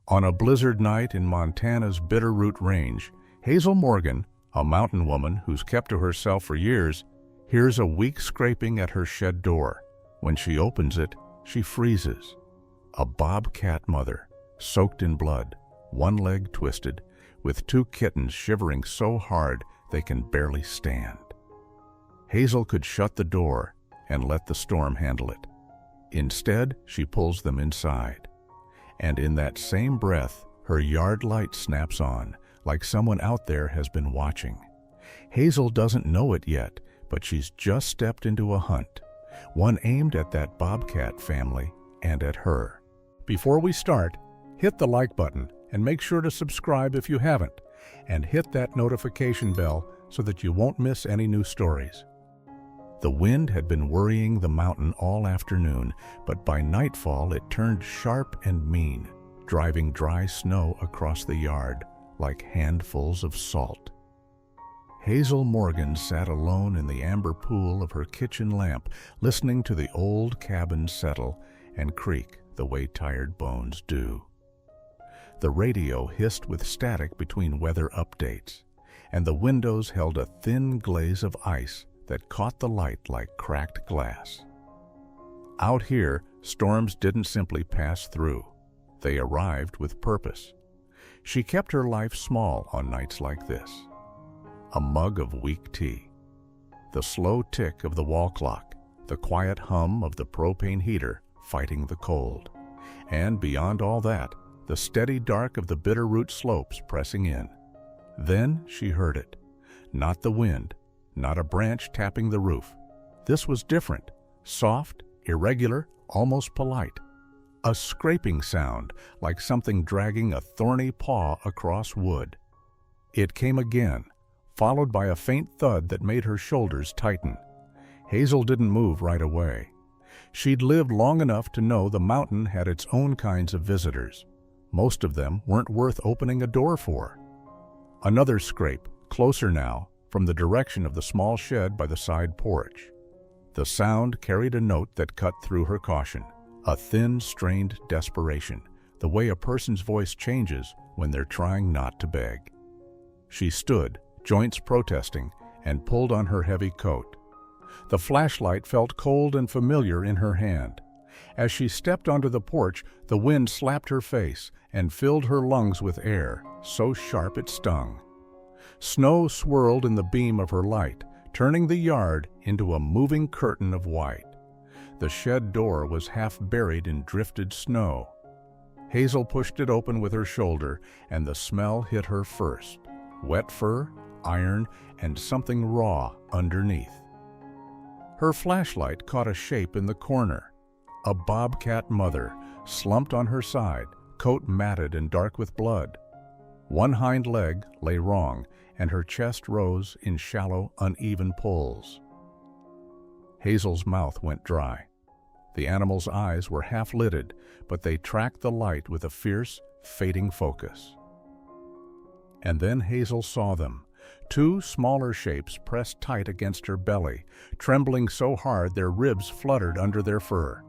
On a blizzard night in Montana's Bitterroot Range, Hazel Morgan, a mountain woman who's kept to herself for years, hears a weak scraping at her shed door. When she opens it, she freezes. A bobcat mother, soaked in blood, one leg twisted, with two kittens shivering so hard they can barely stand. Hazel could shut the door and let the storm handle it. Instead, she pulls them inside. And in that same breath, her yard light snaps on, like someone out there has been watching. Hazel doesn't know it yet, but she's just stepped into a hunt, one aimed at that bobcat family and at her. Before we start, hit the like button and make sure to subscribe if you haven't, and hit that notification bell so that you won't miss any new stories. The wind had been worrying the mountain all afternoon, but by nightfall it turned sharp and mean, driving dry snow across the yard like handfuls of salt. Hazel Morgan sat alone in the amber pool of her kitchen lamp, listening to the old cabin settle and creak the way tired bones do. The radio hissed with static between weather updates, and the windows held a thin glaze of ice that caught the light like cracked glass. Out here, storms didn't simply pass through. They arrived with purpose. She kept her life small on nights like this. A mug of weak tea, the slow tick of the wall clock, the quiet hum of the propane heater fighting the cold, and beyond all that, the steady dark of the Bitterroot slopes pressing in. Then she heard it. Not the wind, not a branch tapping the roof. This was different, soft, irregular, almost polite. A scraping sound, like something dragging a thorny paw across wood. It came again, followed by a faint thud that made her shoulders tighten. Hazel didn't move right away. She'd lived long enough to know the mountain had its own kinds of visitors. Most of them weren't worth opening a door for. Another scrape, closer now, from the direction of the small shed by the side porch. The sound carried a note that cut through her caution, a thin, strained desperation, the way a person's voice changes when they're trying not to beg. She stood, joints protesting, and pulled on her heavy coat. The flashlight felt cold and familiar in her hand. As she stepped onto the porch, the wind slapped her face and filled her lungs with air, so sharp it stung. Snow swirled in the beam of her light, turning the yard into a moving curtain of white. The shed door was half buried in drifted snow. Hazel pushed it open with her shoulder, and the smell hit her first. Wet fur, iron, and something raw underneath. Her flashlight caught a shape in the corner. A bobcat mother, slumped on her side, coat matted and dark with blood. One hind leg lay wrong, and her chest rose in shallow, uneven pulls. Hazel's mouth went dry. The animal's eyes were half-lidded, but they tracked the light with a fierce, fading focus. And then Hazel saw them, two smaller shapes pressed tight against her belly, trembling so hard their ribs fluttered under their fur.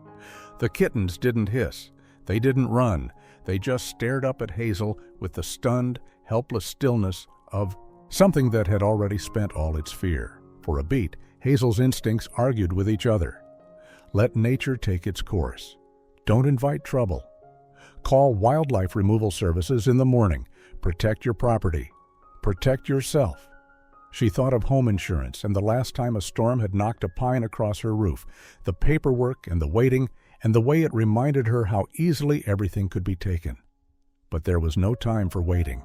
The kittens didn't hiss. They didn't run. They just stared up at Hazel with the stunned, helpless stillness of something that had already spent all its fear. For a beat, Hazel's instincts argued with each other. Let nature take its course. Don't invite trouble. Call wildlife removal services in the morning. Protect your property. Protect yourself. She thought of home insurance and the last time a storm had knocked a pine across her roof, the paperwork and the waiting, and the way it reminded her how easily everything could be taken. But there was no time for waiting.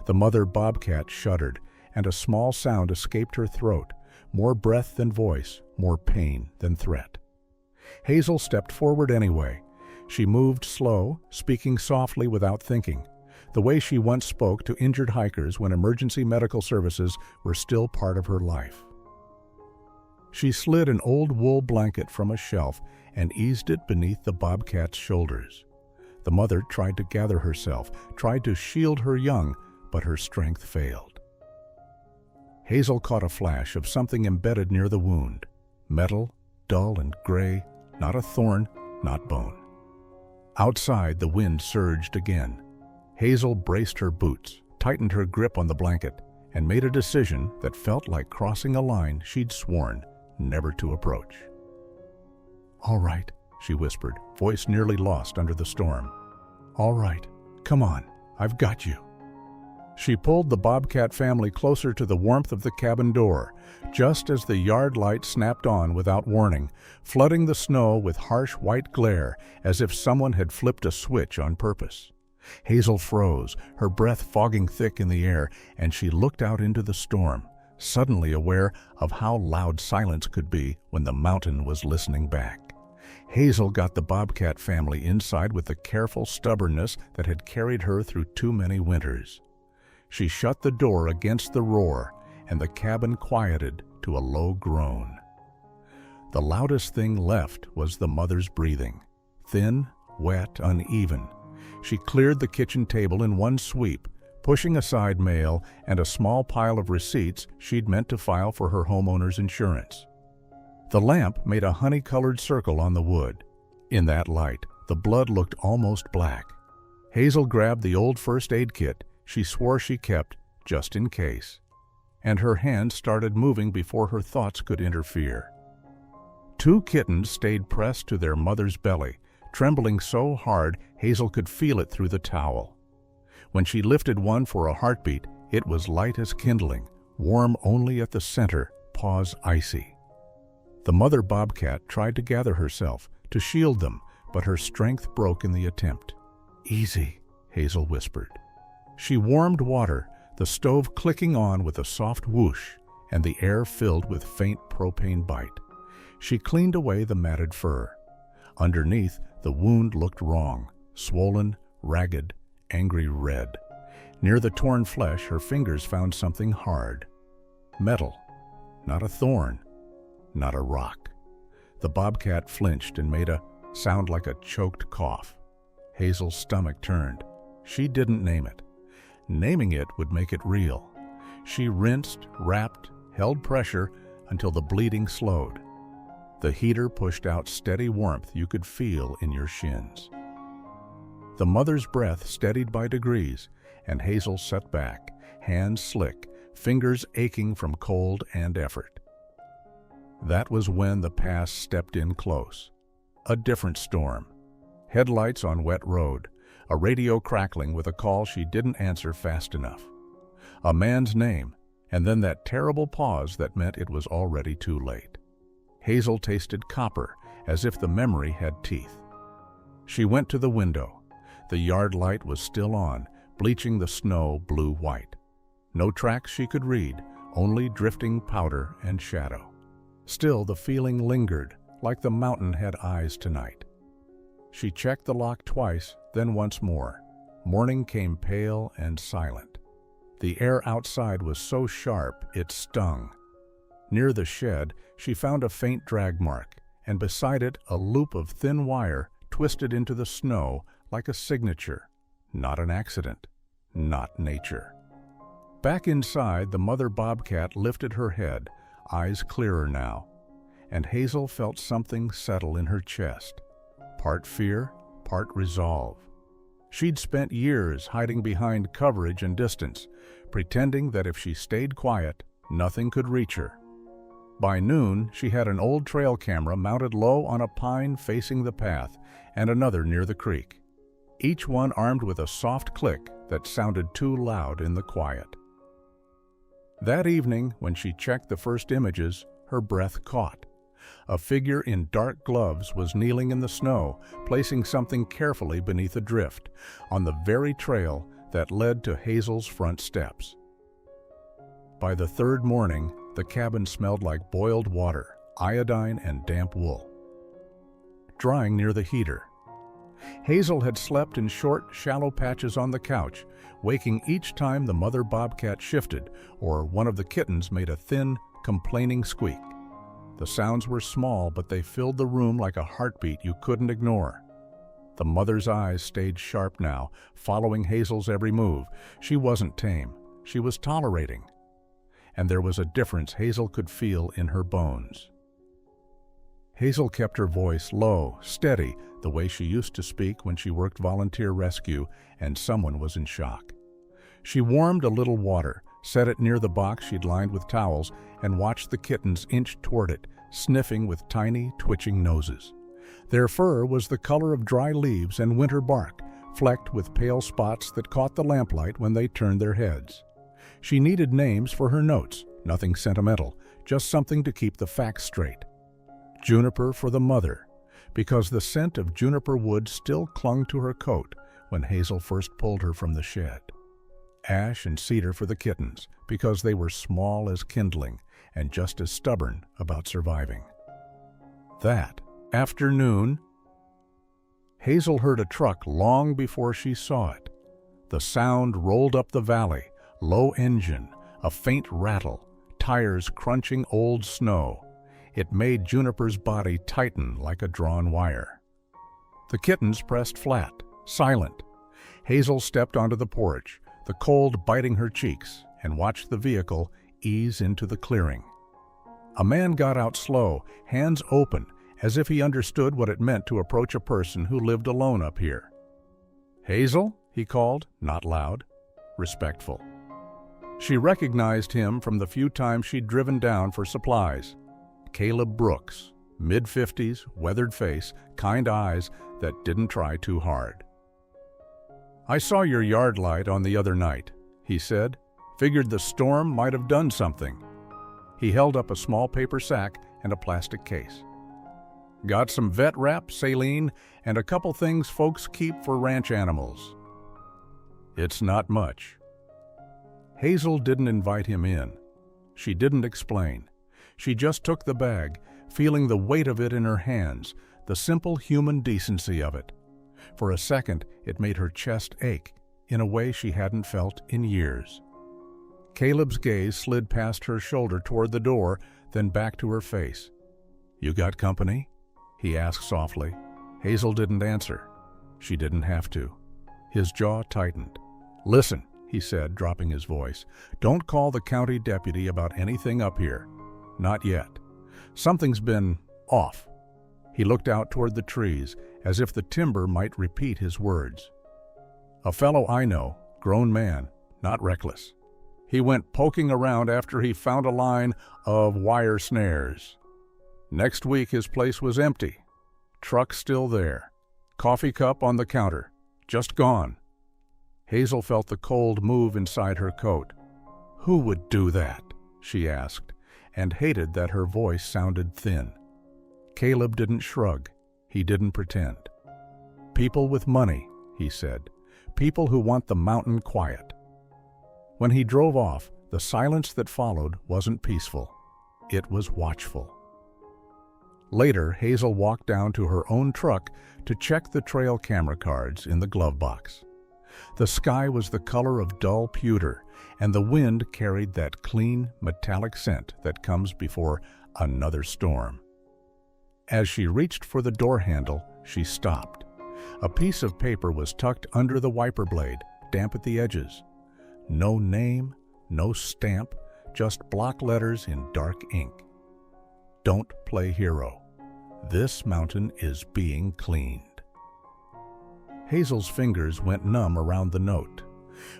The mother bobcat shuddered, and a small sound escaped her throat, more breath than voice, more pain than threat. Hazel stepped forward anyway. She moved slow, speaking softly without thinking, the way she once spoke to injured hikers when emergency medical services were still part of her life. She slid an old wool blanket from a shelf and eased it beneath the bobcat's shoulders. The mother tried to gather herself, tried to shield her young, but her strength failed. Hazel caught a flash of something embedded near the wound. Metal, dull and gray, not a thorn, not bone. Outside, the wind surged again. Hazel braced her boots, tightened her grip on the blanket, and made a decision that felt like crossing a line she'd sworn never to approach. "All right," she whispered, voice nearly lost under the storm. "All right, come on, I've got you." She pulled the Bobcat family closer to the warmth of the cabin door, just as the yard light snapped on without warning, flooding the snow with harsh white glare as if someone had flipped a switch on purpose. Hazel froze, her breath fogging thick in the air, and she looked out into the storm, suddenly aware of how loud silence could be when the mountain was listening back. Hazel got the Bobcat family inside with the careful stubbornness that had carried her through too many winters. She shut the door against the roar, and the cabin quieted to a low groan. The loudest thing left was the mother's breathing, thin, wet, uneven. She cleared the kitchen table in one sweep, pushing aside mail and a small pile of receipts she'd meant to file for her homeowner's insurance. The lamp made a honey-colored circle on the wood. In that light, the blood looked almost black. Hazel grabbed the old first aid kit she swore she kept just in case, and her hands started moving before her thoughts could interfere. 2 kittens stayed pressed to their mother's belly, trembling so hard Hazel could feel it through the towel. When she lifted one for a heartbeat, it was light as kindling, warm only at the center, paws icy. The mother Bobcat tried to gather herself, to shield them, but her strength broke in the attempt. "Easy," Hazel whispered. She warmed water, the stove clicking on with a soft whoosh, and the air filled with faint propane bite. She cleaned away the matted fur. Underneath, the wound looked wrong, swollen, ragged, angry red. Near the torn flesh, her fingers found something hard. Metal. Not a thorn. Not a rock. The Bobcat flinched and made a sound like a choked cough. Hazel's stomach turned. She didn't name it. Naming it would make it real. She rinsed, wrapped, held pressure until the bleeding slowed. The heater pushed out steady warmth you could feel in your shins. The mother's breath steadied by degrees, and Hazel sat back, hands slick, fingers aching from cold and effort. That was when the past stepped in close. A different storm. Headlights on wet road. A radio crackling with a call she didn't answer fast enough. A man's name, and then that terrible pause that meant it was already too late. Hazel tasted copper, as if the memory had teeth. She went to the window. The yard light was still on, bleaching the snow blue-white. No tracks she could read, only drifting powder and shadow. Still, the feeling lingered, like the mountain had eyes tonight. She checked the lock twice, then once more. Morning came pale and silent. The air outside was so sharp it stung. Near the shed, she found a faint drag mark, and beside it a loop of thin wire twisted into the snow like a signature. Not an accident. Not nature. Back inside, the mother Bobcat lifted her head, eyes clearer now, and Hazel felt something settle in her chest. Part fear, part resolve. She'd spent years hiding behind coverage and distance, pretending that if she stayed quiet, nothing could reach her. By noon, she had an old trail camera mounted low on a pine facing the path and another near the creek, each one armed with a soft click that sounded too loud in the quiet. That evening, when she checked the first images, her breath caught. A figure in dark gloves was kneeling in the snow, placing something carefully beneath a drift, on the very trail that led to Hazel's front steps. By the third morning, the cabin smelled like boiled water, iodine, and damp wool. Drying near the heater. Hazel had slept in short, shallow patches on the couch, waking each time the mother Bobcat shifted or one of the kittens made a thin, complaining squeak. The sounds were small, but they filled the room like a heartbeat you couldn't ignore. The mother's eyes stayed sharp now, following Hazel's every move. She wasn't tame. She was tolerating. And there was a difference Hazel could feel in her bones. Hazel kept her voice low, steady, the way she used to speak when she worked volunteer rescue and someone was in shock. She warmed a little water, set it near the box she'd lined with towels, and watched the kittens inch toward it, sniffing with tiny, twitching noses. Their fur was the color of dry leaves and winter bark, flecked with pale spots that caught the lamplight when they turned their heads. She needed names for her notes, nothing sentimental, just something to keep the facts straight. Juniper for the mother, because the scent of juniper wood still clung to her coat when Hazel first pulled her from the shed. Ash and cedar for the kittens, because they were small as kindling and just as stubborn about surviving. That afternoon, Hazel heard a truck long before she saw it. The sound rolled up the valley, low engine, a faint rattle, tires crunching old snow. It made Juniper's body tighten like a drawn wire. The kittens pressed flat, silent. Hazel stepped onto the porch, the cold biting her cheeks, and watched the vehicle ease into the clearing. A man got out slow, hands open, as if he understood what it meant to approach a person who lived alone up here. "Hazel?" he called, not loud, respectful. She recognized him from the few times she'd driven down for supplies. Caleb Brooks, mid-50s, weathered face, kind eyes that didn't try too hard. "I saw your yard light on the other night," he said. "Figured the storm might have done something." He held up a small paper sack and a plastic case. "Got some vet wrap, saline, and a couple things folks keep for ranch animals." "It's not much." Hazel didn't invite him in. She didn't explain. She just took the bag, feeling the weight of it in her hands, the simple human decency of it. For a second, it made her chest ache, in a way she hadn't felt in years. Caleb's gaze slid past her shoulder toward the door, then back to her face. "You got company?" he asked softly. Hazel didn't answer. She didn't have to. His jaw tightened. "Listen," he said, dropping his voice. "Don't call the county deputy about anything up here. Not yet. Something's been off." He looked out toward the trees, as if the timber might repeat his words. "A fellow I know, grown man, not reckless. He went poking around after he found a line of wire snares. Next week his place was empty. Truck still there. Coffee cup on the counter. Just gone." Hazel felt the cold move inside her coat. "Who would do that?" she asked, and hated that her voice sounded thin. Caleb didn't shrug. He didn't pretend. "People with money," he said. "People who want the mountain quiet." When he drove off, the silence that followed wasn't peaceful. It was watchful. Later, Hazel walked down to her own truck to check the trail camera cards in the glove box. The sky was the color of dull pewter, and the wind carried that clean, metallic scent that comes before another storm. As she reached for the door handle, she stopped. A piece of paper was tucked under the wiper blade, damp at the edges. No name, no stamp, just block letters in dark ink. "Don't play hero. This mountain is being cleaned." Hazel's fingers went numb around the note.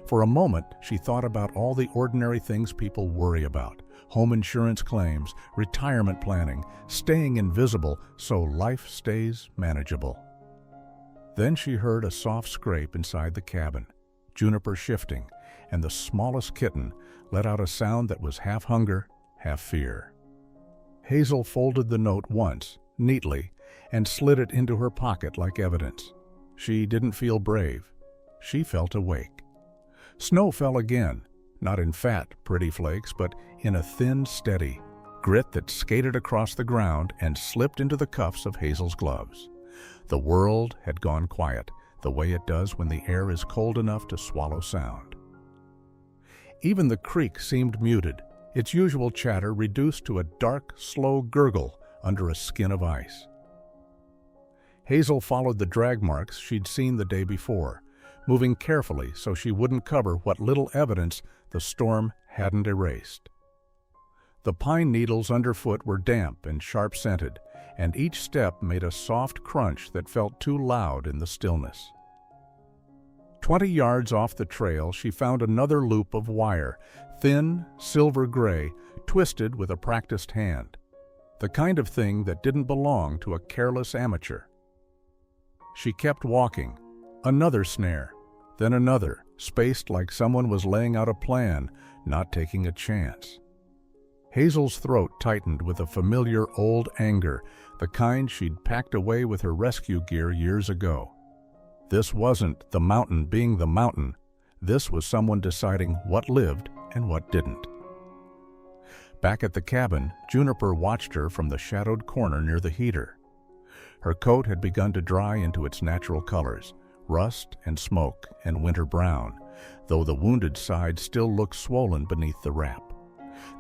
For a moment, she thought about all the ordinary things people worry about: home insurance claims, retirement planning, staying invisible so life stays manageable. Then she heard a soft scrape inside the cabin, Juniper shifting, and the smallest kitten let out a sound that was half hunger, half fear. Hazel folded the note once, neatly, and slid it into her pocket like evidence. She didn't feel brave. She felt awake. Snow fell again, not in fat, pretty flakes, but in a thin, steady grit that skated across the ground and slipped into the cuffs of Hazel's gloves. The world had gone quiet, the way it does when the air is cold enough to swallow sound. Even the creek seemed muted, its usual chatter reduced to a dark, slow gurgle under a skin of ice. Hazel followed the drag marks she'd seen the day before, moving carefully so she wouldn't cover what little evidence the storm hadn't erased. The pine needles underfoot were damp and sharp-scented, and each step made a soft crunch that felt too loud in the stillness. 20 yards off the trail, she found another loop of wire, thin, silver gray, twisted with a practiced hand. The kind of thing that didn't belong to a careless amateur. She kept walking. Another snare, then another, spaced like someone was laying out a plan, not taking a chance. Hazel's throat tightened with a familiar old anger, the kind she'd packed away with her rescue gear years ago. This wasn't the mountain being the mountain. This was someone deciding what lived and what didn't. Back at the cabin, Juniper watched her from the shadowed corner near the heater. Her coat had begun to dry into its natural colors, rust and smoke and winter brown, though the wounded side still looked swollen beneath the wrap.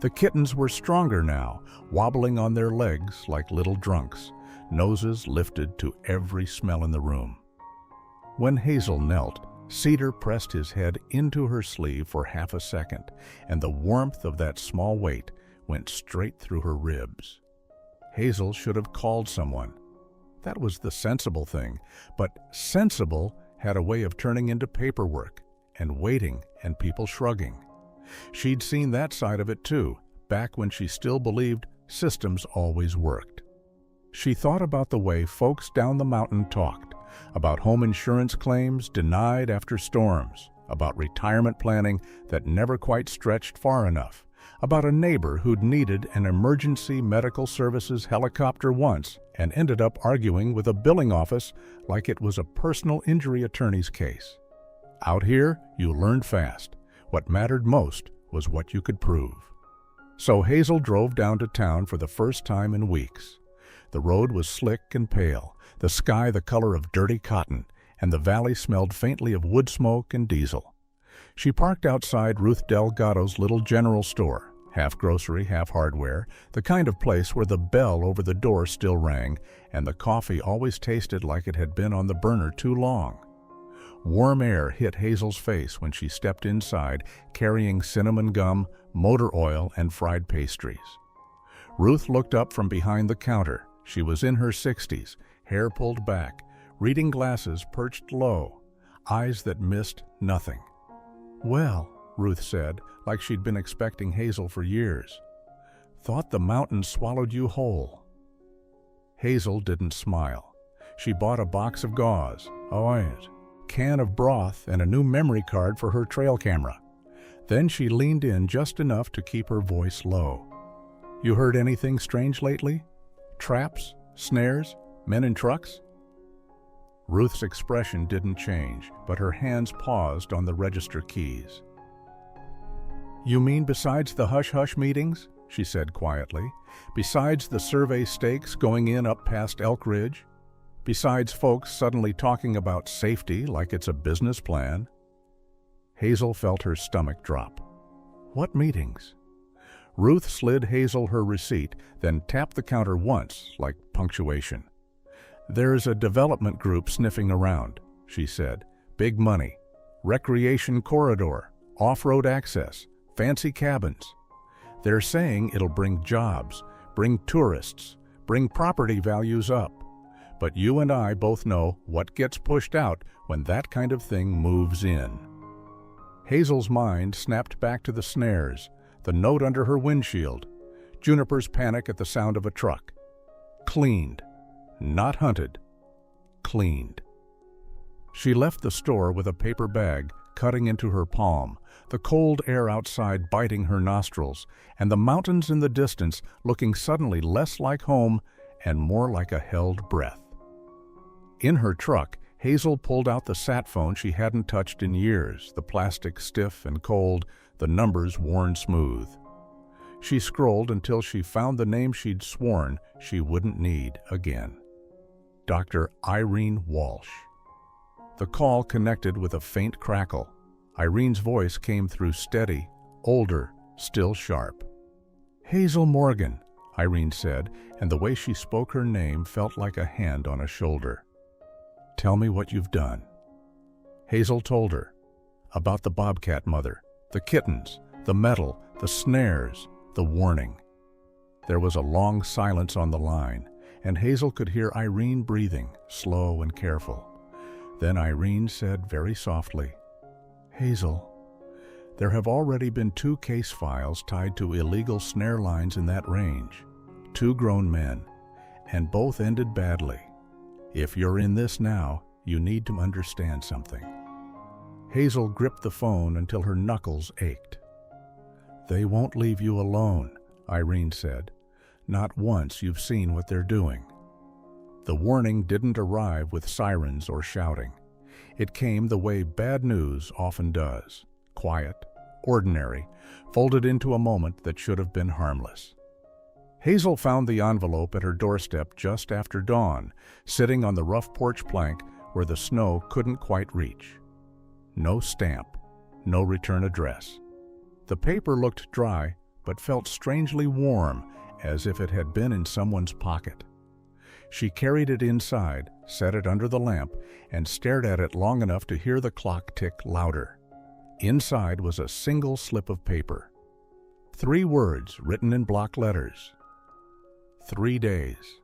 The kittens were stronger now, wobbling on their legs like little drunks, noses lifted to every smell in the room. When Hazel knelt, Cedar pressed his head into her sleeve for half a second, and the warmth of that small weight went straight through her ribs. Hazel should have called someone. That was the sensible thing, but sensible had a way of turning into paperwork and waiting and people shrugging. She'd seen that side of it too, back when she still believed systems always worked. She thought about the way folks down the mountain talked, about home insurance claims denied after storms, about retirement planning that never quite stretched far enough, about a neighbor who'd needed an emergency medical services helicopter once and ended up arguing with a billing office like it was a personal injury attorney's case. Out here, you learned fast. What mattered most was what you could prove. So Hazel drove down to town for the first time in weeks. The road was slick and pale, the sky the color of dirty cotton, and the valley smelled faintly of wood smoke and diesel. She parked outside Ruth Delgado's little general store, half grocery, half hardware, the kind of place where the bell over the door still rang and the coffee always tasted like it had been on the burner too long. Warm air hit Hazel's face when she stepped inside, carrying cinnamon gum, motor oil, and fried pastries. Ruth looked up from behind the counter. She was in her 60s, hair pulled back, reading glasses perched low, eyes that missed nothing. "Well," Ruth said, like she'd been expecting Hazel for years. "Thought the mountain swallowed you whole." Hazel didn't smile. She bought a box of gauze, can of broth, and a new memory card for her trail camera. Then she leaned in just enough to keep her voice low. "You heard anything strange lately? Traps? Snares? Men in trucks?" Ruth's expression didn't change, but her hands paused on the register keys. "You mean besides the hush-hush meetings?" she said quietly. "Besides the survey stakes going in up past Elk Ridge? Besides folks suddenly talking about safety like it's a business plan?" Hazel felt her stomach drop. "What meetings?" Ruth slid Hazel her receipt, then tapped the counter once, like punctuation. "There's a development group sniffing around," she said. "Big money. Recreation corridor, off-road access, fancy cabins. They're saying it'll bring jobs, bring tourists, bring property values up. But you and I both know what gets pushed out when that kind of thing moves in." Hazel's mind snapped back to the snares, the note under her windshield, Juniper's panic at the sound of a truck. Cleaned. Not hunted. Cleaned. She left the store with a paper bag cutting into her palm, the cold air outside biting her nostrils, and the mountains in the distance looking suddenly less like home and more like a held breath. In her truck, Hazel pulled out the sat phone she hadn't touched in years, the plastic stiff and cold, the numbers worn smooth. She scrolled until she found the name she'd sworn she wouldn't need again. Dr. Irene Walsh. The call connected with a faint crackle. Irene's voice came through steady, older, still sharp. "Hazel Morgan," Irene said, and the way she spoke her name felt like a hand on a shoulder. "Tell me what you've done." Hazel told her about the Bobcat mother, the kittens, the metal, the snares, the warning. There was a long silence on the line, and Hazel could hear Irene breathing, slow and careful. Then Irene said very softly, "Hazel, there have already been 2 case files tied to illegal snare lines in that range. 2 grown men, and both ended badly. If you're in this now, you need to understand something." Hazel gripped the phone until her knuckles ached. "They won't leave you alone," Irene said. "Not once you've seen what they're doing." The warning didn't arrive with sirens or shouting. It came the way bad news often does, quiet, ordinary, folded into a moment that should have been harmless. Hazel found the envelope at her doorstep just after dawn, sitting on the rough porch plank where the snow couldn't quite reach. No stamp, no return address. The paper looked dry, but felt strangely warm, as if it had been in someone's pocket. She carried it inside, set it under the lamp, and stared at it long enough to hear the clock tick louder. Inside was a single slip of paper. 3 words written in block letters. 3 days.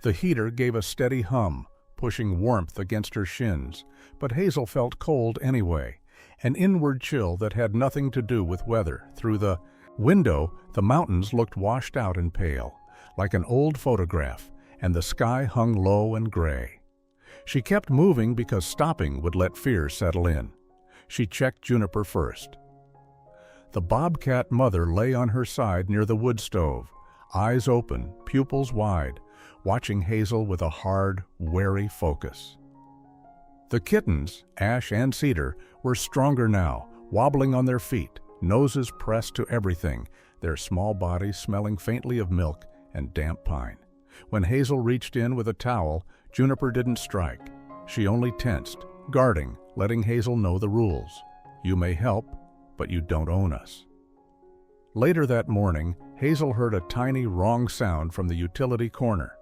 The heater gave a steady hum, pushing warmth against her shins, but Hazel felt cold anyway, an inward chill that had nothing to do with weather. Through the window, the mountains looked washed out and pale, like an old photograph, and the sky hung low and gray. She kept moving because stopping would let fear settle in. She checked Juniper first. The Bobcat mother lay on her side near the wood stove, eyes open, pupils wide, watching Hazel with a hard, wary focus. The kittens, Ash and Cedar, were stronger now, wobbling on their feet, noses pressed to everything, their small bodies smelling faintly of milk and damp pine. When Hazel reached in with a towel, Juniper didn't strike. She only tensed, guarding, letting Hazel know the rules. You may help, but you don't own us. Later that morning, Hazel heard a tiny wrong sound from the utility corner.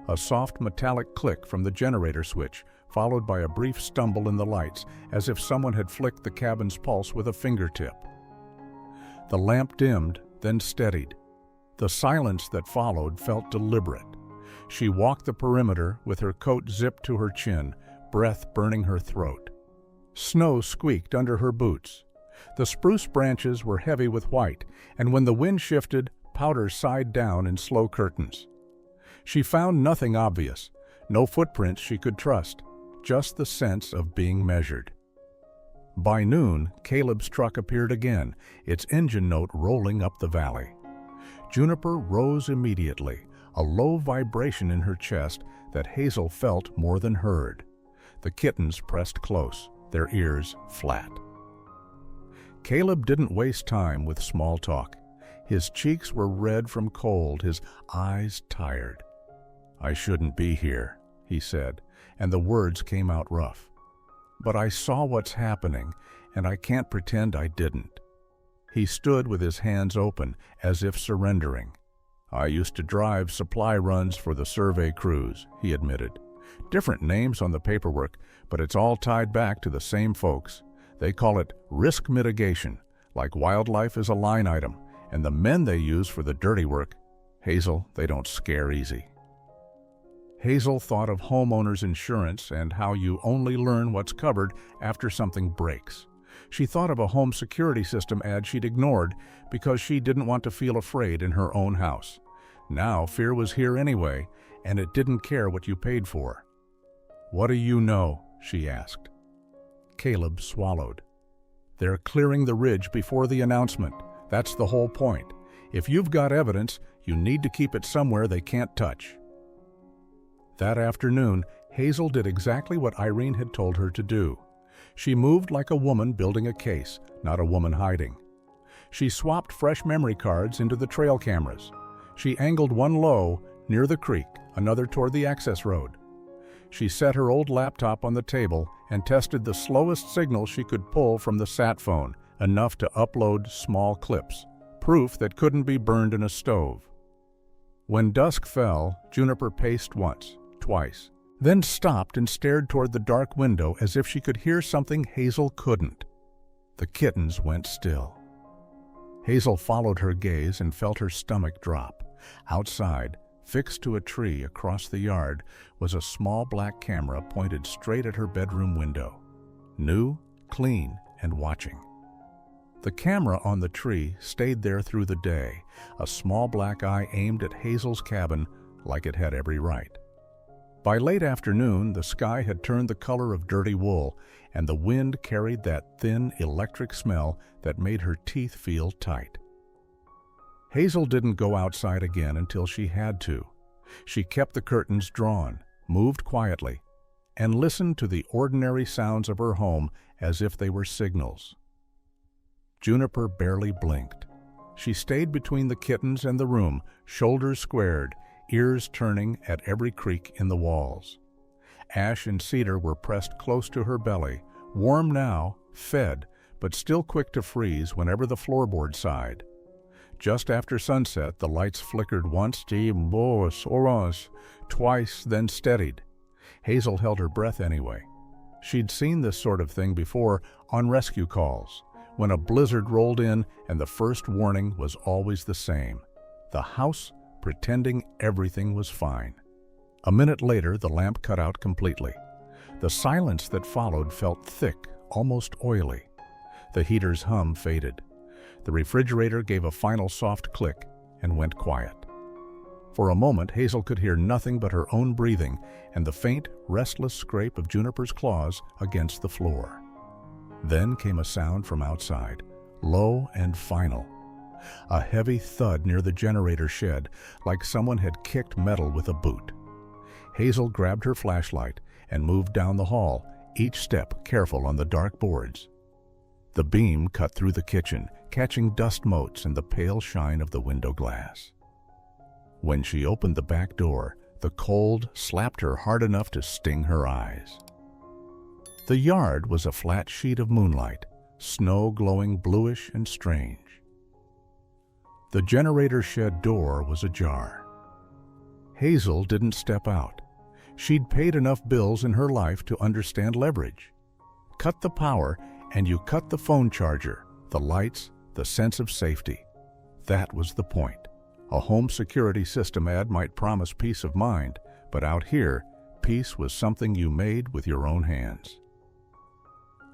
A soft metallic click from the generator switch, followed by a brief stumble in the lights, as if someone had flicked the cabin's pulse with a fingertip. The lamp dimmed, then steadied. The silence that followed felt deliberate. She walked the perimeter with her coat zipped to her chin, breath burning her throat. Snow squeaked under her boots. The spruce branches were heavy with white, and when the wind shifted, powder sighed down in slow curtains. She found nothing obvious, no footprints she could trust, just the sense of being measured. By noon, Caleb's truck appeared again, its engine note rolling up the valley. Juniper rose immediately, a low vibration in her chest that Hazel felt more than heard. The kittens pressed close, their ears flat. Caleb didn't waste time with small talk. His cheeks were red from cold, his eyes tired. "I shouldn't be here," he said, and the words came out rough. "But I saw what's happening, and I can't pretend I didn't." He stood with his hands open, as if surrendering. "I used to drive supply runs for the survey crews," he admitted. "Different names on the paperwork, but it's all tied back to the same folks. They call it risk mitigation, like wildlife is a line item, and the men they use for the dirty work, Hazel, they don't scare easy." Hazel thought of homeowners insurance and how you only learn what's covered after something breaks. She thought of a home security system ad she'd ignored because she didn't want to feel afraid in her own house. Now fear was here anyway, and it didn't care what you paid for. "What do you know?" she asked. Caleb swallowed. "They're clearing the ridge before the announcement. That's the whole point. If you've got evidence, you need to keep it somewhere they can't touch." That afternoon, Hazel did exactly what Irene had told her to do. She moved like a woman building a case, not a woman hiding. She swapped fresh memory cards into the trail cameras. She angled one low, near the creek, another toward the access road. She set her old laptop on the table and tested the slowest signal she could pull from the sat phone, enough to upload small clips, proof that couldn't be burned in a stove. When dusk fell, Juniper paced once, twice, then stopped and stared toward the dark window as if she could hear something Hazel couldn't. The kittens went still. Hazel followed her gaze and felt her stomach drop. Outside, fixed to a tree across the yard, was a small black camera pointed straight at her bedroom window. New, clean, and watching. The camera on the tree stayed there through the day, a small black eye aimed at Hazel's cabin like it had every right. By late afternoon, the sky had turned the color of dirty wool, and the wind carried that thin, electric smell that made her teeth feel tight. Hazel didn't go outside again until she had to. She kept the curtains drawn, moved quietly, and listened to the ordinary sounds of her home as if they were signals. Juniper barely blinked. She stayed between the kittens and the room, shoulders squared, ears turning at every creak in the walls. Ash and cedar were pressed close to her belly, warm now, fed, but still quick to freeze whenever the floorboard sighed. Just after sunset, the lights flickered once, orange, twice, then steadied. Hazel held her breath anyway. She'd seen this sort of thing before on rescue calls, when a blizzard rolled in and the first warning was always the same: the house pretending everything was fine. A minute later, the lamp cut out completely. The silence that followed felt thick, almost oily. The heater's hum faded. The refrigerator gave a final soft click and went quiet. For a moment, Hazel could hear nothing but her own breathing and the faint, restless scrape of Juniper's claws against the floor. Then came a sound from outside, low and final. A heavy thud near the generator shed, like someone had kicked metal with a boot. Hazel grabbed her flashlight and moved down the hall, each step careful on the dark boards. The beam cut through the kitchen, catching dust motes in the pale shine of the window glass. When she opened the back door, the cold slapped her hard enough to sting her eyes. The yard was a flat sheet of moonlight, snow glowing bluish and strange. The generator shed door was ajar. Hazel didn't step out. She'd paid enough bills in her life to understand leverage. Cut the power, and you cut the phone charger, the lights, the sense of safety. That was the point. A home security system ad might promise peace of mind, but out here, peace was something you made with your own hands.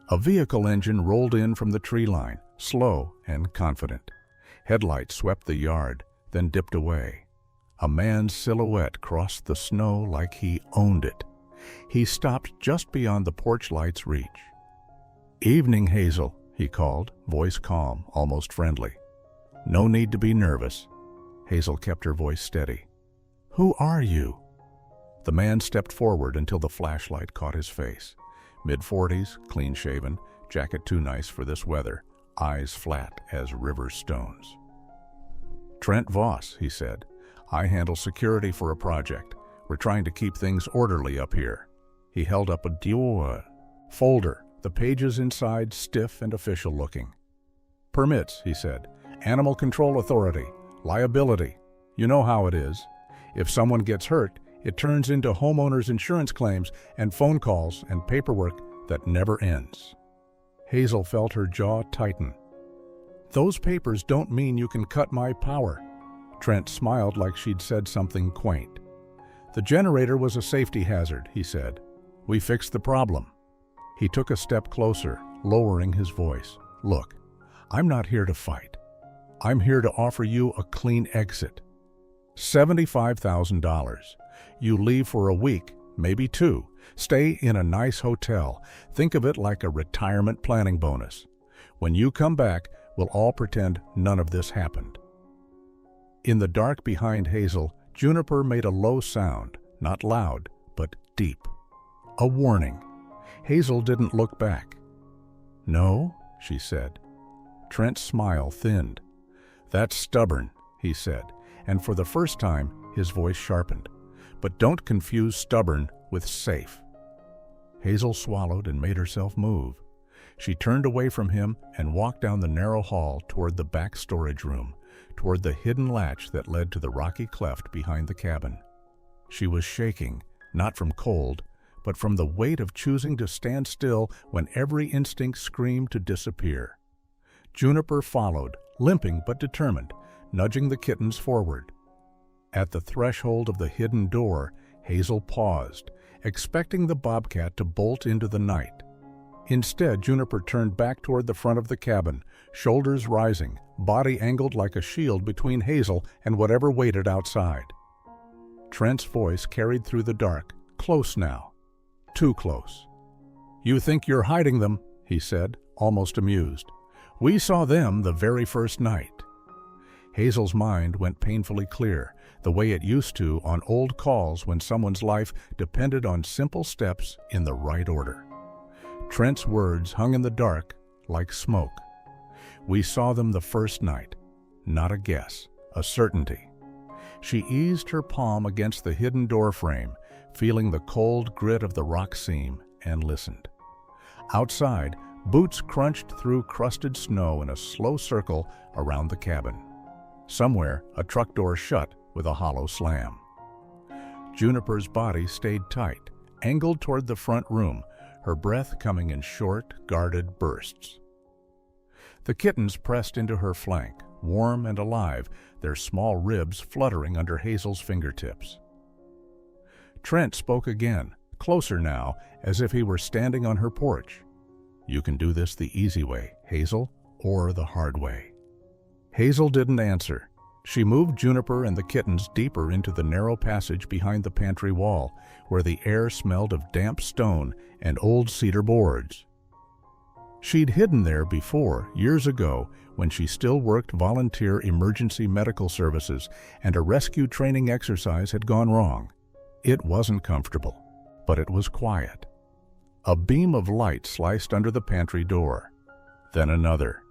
A vehicle engine rolled in from the tree line, slow and confident. Headlights swept the yard, then dipped away. A man's silhouette crossed the snow like he owned it. He stopped just beyond the porch light's reach. "Evening, Hazel," he called, voice calm, almost friendly. "No need to be nervous." Hazel kept her voice steady. "Who are you?" The man stepped forward until the flashlight caught his face. Mid-40s, clean-shaven, jacket too nice for this weather, eyes flat as river stones. "Trent Voss," he said. "I handle security for a project. We're trying to keep things orderly up here." He held up a folder, the pages inside stiff and official-looking. "Permits," he said. "Animal Control Authority. Liability. You know how it is. If someone gets hurt, it turns into homeowners' insurance claims and phone calls and paperwork that never ends." Hazel felt her jaw tighten. "Those papers don't mean you can cut my power." Trent smiled like she'd said something quaint. "The generator was a safety hazard," he said. "We fixed the problem." He took a step closer, lowering his voice. "Look, I'm not here to fight. I'm here to offer you a clean exit. $75,000. You leave for a week, maybe 2. Stay in a nice hotel. Think of it like a retirement planning bonus. When you come back, we'll all pretend none of this happened." In the dark behind Hazel, Juniper made a low sound, not loud, but deep. A warning. Hazel didn't look back. "No," she said. Trent's smile thinned. "That's stubborn," he said, and for the first time, his voice sharpened. "But don't confuse stubborn with safe." Hazel swallowed and made herself move. She turned away from him and walked down the narrow hall toward the back storage room, toward the hidden latch that led to the rocky cleft behind the cabin. She was shaking, not from cold, but from the weight of choosing to stand still when every instinct screamed to disappear. Juniper followed, limping but determined, nudging the kittens forward. At the threshold of the hidden door, Hazel paused, expecting the bobcat to bolt into the night. Instead, Juniper turned back toward the front of the cabin, shoulders rising, body angled like a shield between Hazel and whatever waited outside. Trent's voice carried through the dark, close now. Too close. "You think you're hiding them," he said, almost amused. "We saw them the very first night." Hazel's mind went painfully clear, the way it used to on old calls when someone's life depended on simple steps in the right order. Trent's words hung in the dark like smoke. "We saw them the first night." Not a guess, a certainty. She eased her palm against the hidden door frame, feeling the cold grit of the rock seam, and listened. Outside, boots crunched through crusted snow in a slow circle around the cabin. Somewhere, a truck door shut with a hollow slam. Juniper's body stayed tight, angled toward the front room, her breath coming in short, guarded bursts. The kittens pressed into her flank, warm and alive, their small ribs fluttering under Hazel's fingertips. Trent spoke again, closer now, as if he were standing on her porch. "You can do this the easy way, Hazel, or the hard way." Hazel didn't answer. She moved Juniper and the kittens deeper into the narrow passage behind the pantry wall, where the air smelled of damp stone and old cedar boards. She'd hidden there before, years ago, when she still worked volunteer emergency medical services and a rescue training exercise had gone wrong. It wasn't comfortable, but it was quiet. A beam of light sliced under the pantry door. Then another.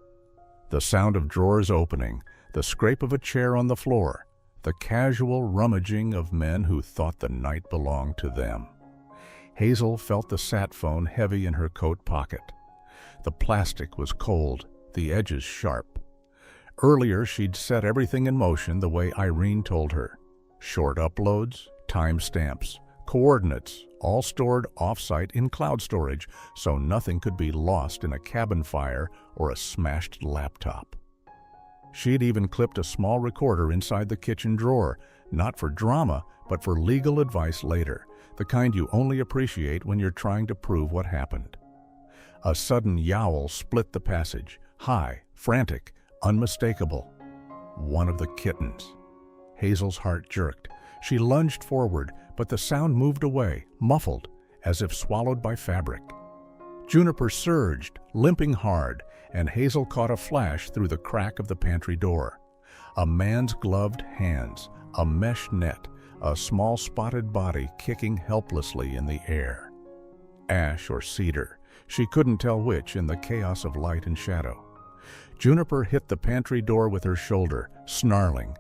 The sound of drawers opening, the scrape of a chair on the floor, the casual rummaging of men who thought the night belonged to them. Hazel felt the sat phone heavy in her coat pocket. The plastic was cold, the edges sharp. Earlier, she'd set everything in motion the way Irene told her. Short uploads, timestamps, coordinates, all stored off-site in cloud storage so nothing could be lost in a cabin fire or a smashed laptop. She'd even clipped a small recorder inside the kitchen drawer, not for drama, but for legal advice later, the kind you only appreciate when you're trying to prove what happened. A sudden yowl split the passage, high, frantic, unmistakable. One of the kittens. Hazel's heart jerked. She lunged forward, but the sound moved away, muffled, as if swallowed by fabric. Juniper surged, limping hard, and Hazel caught a flash through the crack of the pantry door. A man's gloved hands, a mesh net, a small spotted body kicking helplessly in the air. Ash or cedar, she couldn't tell which in the chaos of light and shadow. Juniper hit the pantry door with her shoulder, snarling,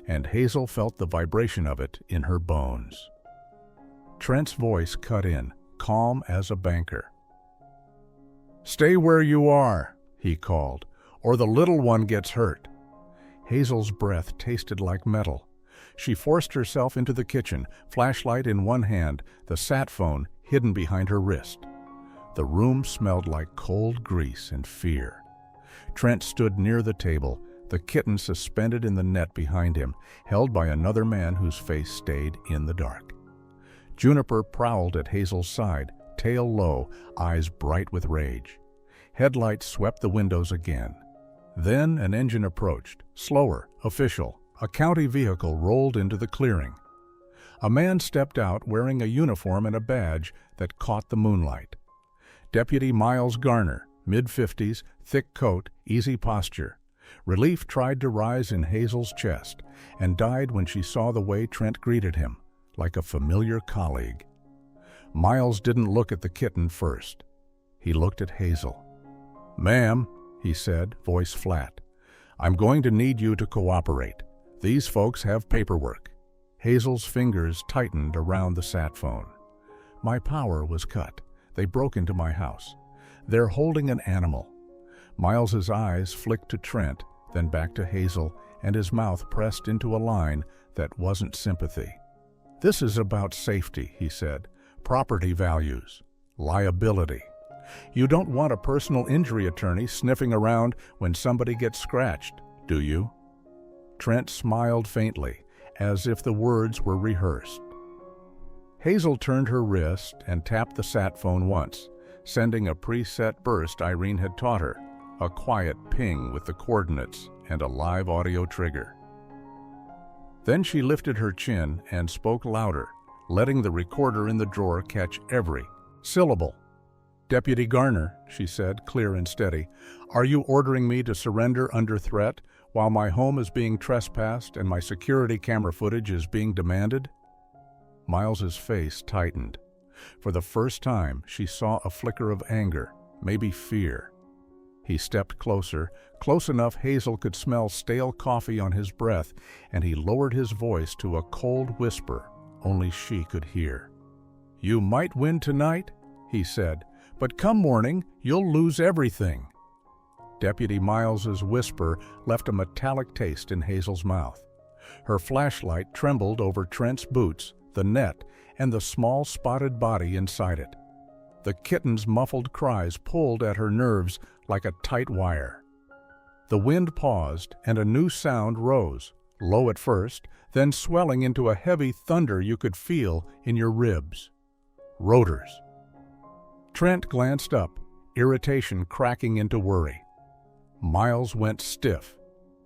and Hazel felt the vibration of it in her bones. Trent's voice cut in, calm as a banker. "Stay where you are," he called, "or the little one gets hurt." Hazel's breath tasted like metal. She forced herself into the kitchen, flashlight in one hand, the sat phone hidden behind her wrist. The room smelled like cold grease and fear. Trent stood near the table, the kitten suspended in the net behind him, held by another man whose face stayed in the dark. Juniper prowled at Hazel's side, tail low, eyes bright with rage. Headlights swept the windows again. Then an engine approached, slower, official. A county vehicle rolled into the clearing. A man stepped out wearing a uniform and a badge that caught the moonlight. Deputy Miles Garner, mid-50s, thick coat, easy posture. Relief tried to rise in Hazel's chest and died when she saw the way Trent greeted him, like a familiar colleague. Miles didn't look at the kitten first. He looked at Hazel. "Ma'am," he said, voice flat, "I'm going to need you to cooperate. These folks have paperwork." Hazel's fingers tightened around the sat phone. "My power was cut. They broke into my house. They're holding an animal." Miles's eyes flicked to Trent, then back to Hazel, and his mouth pressed into a line that wasn't sympathy. "This is about safety," he said. "Property values. Liability. You don't want a personal injury attorney sniffing around when somebody gets scratched. Do you?" Trent smiled faintly, as if the words were rehearsed. Hazel turned her wrist and tapped the sat phone once, sending a preset burst Irene had taught her, a quiet ping with the coordinates and a live audio trigger. Then she lifted her chin and spoke louder, letting the recorder in the drawer catch every syllable. "Deputy Garner," she said, clear and steady, "are you ordering me to surrender under threat while my home is being trespassed and my security camera footage is being demanded?" Miles's face tightened. For the first time, she saw a flicker of anger, maybe fear. He stepped closer, close enough Hazel could smell stale coffee on his breath, and he lowered his voice to a cold whisper only she could hear. "You might win tonight," he said, "but come morning, you'll lose everything." Deputy Miles's whisper left a metallic taste in Hazel's mouth. Her flashlight trembled over Trent's boots, the net, and the small spotted body inside it. The kitten's muffled cries pulled at her nerves like a tight wire. The wind paused, and a new sound rose, low at first, then swelling into a heavy thunder you could feel in your ribs. Rotors. Trent glanced up, irritation cracking into worry. Miles went stiff.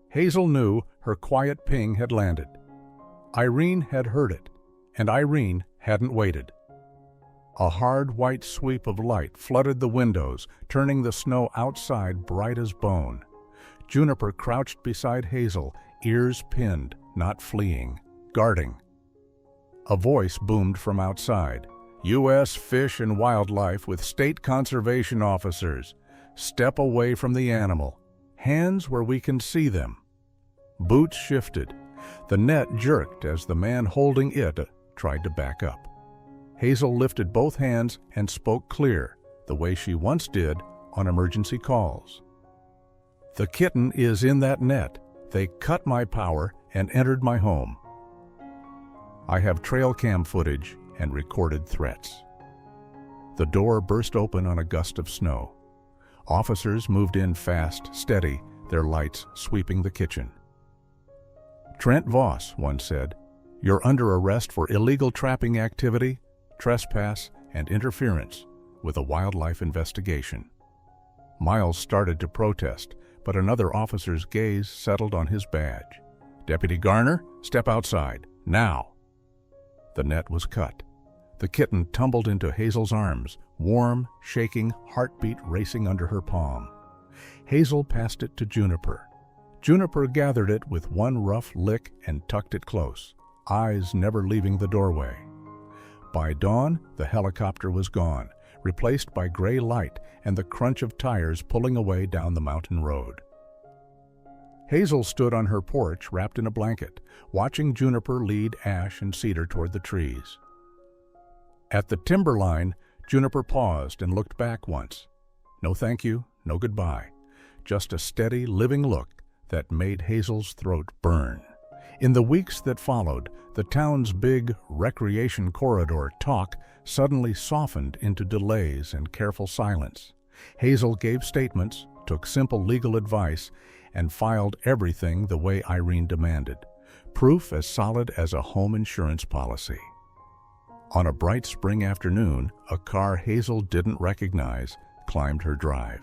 Hazel knew her quiet ping had landed. Irene had heard it, and Irene hadn't waited. A hard white sweep of light flooded the windows, turning the snow outside bright as bone. Juniper crouched beside Hazel, ears pinned, not fleeing, guarding. A voice boomed from outside. "U.S. Fish and Wildlife with state conservation officers. Step away from the animal. Hands where we can see them." Boots shifted. The net jerked as the man holding it tried to back up. Hazel lifted both hands and spoke clear, the way she once did on emergency calls. "The kitten is in that net. They cut my power and entered my home. I have trail cam footage and recorded threats." The door burst open on a gust of snow. Officers moved in fast, steady, their lights sweeping the kitchen. "Trent Voss," one said, "you're under arrest for illegal trapping activity, trespass, and interference with a wildlife investigation." Miles started to protest, but another officer's gaze settled on his badge. "Deputy Garner, step outside, now." The net was cut. The kitten tumbled into Hazel's arms, warm, shaking, heartbeat racing under her palm. Hazel passed it to Juniper. Juniper gathered it with one rough lick and tucked it close, eyes never leaving the doorway. By dawn, the helicopter was gone, replaced by gray light and the crunch of tires pulling away down the mountain road. Hazel stood on her porch wrapped in a blanket, watching Juniper lead Ash and Cedar toward the trees. At the timberline, Juniper paused and looked back once. No thank you, no goodbye, just a steady, living look that made Hazel's throat burn. In the weeks that followed, the town's big recreation corridor talk suddenly softened into delays and careful silence. Hazel gave statements, took simple legal advice, and filed everything the way Irene demanded, proof as solid as a home insurance policy. On a bright spring afternoon, a car Hazel didn't recognize climbed her drive.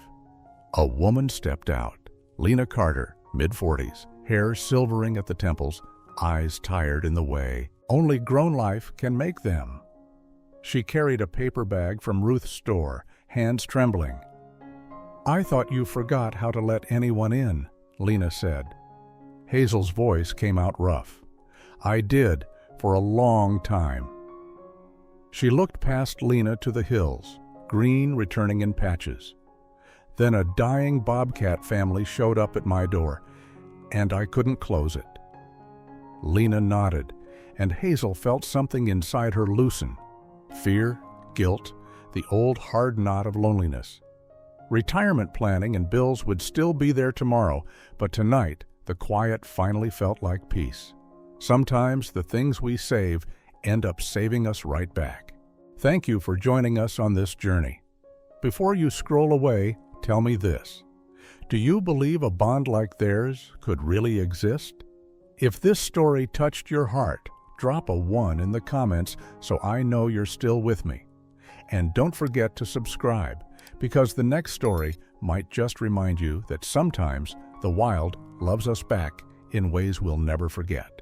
A woman stepped out, Lena Carter, mid-40s, hair silvering at the temples, eyes tired in the way only grown life can make them. She carried a paper bag from Ruth's store, hands trembling. "I thought you forgot how to let anyone in," Lena said. Hazel's voice came out rough. "I did, for a long time." She looked past Lena to the hills, green returning in patches. Then a dying Bobcat family showed up at my door, and I couldn't close it. Lena nodded, and Hazel felt something inside her loosen. Fear, guilt, the old hard knot of loneliness. Retirement planning and bills would still be there tomorrow, but tonight the quiet finally felt like peace. Sometimes the things we save end up saving us right back. Thank you for joining us on this journey. Before you scroll away, tell me this. Do you believe a bond like theirs could really exist? If this story touched your heart, drop a 1 in the comments so I know you're still with me. And don't forget to subscribe, because the next story might just remind you that sometimes the wild loves us back in ways we'll never forget.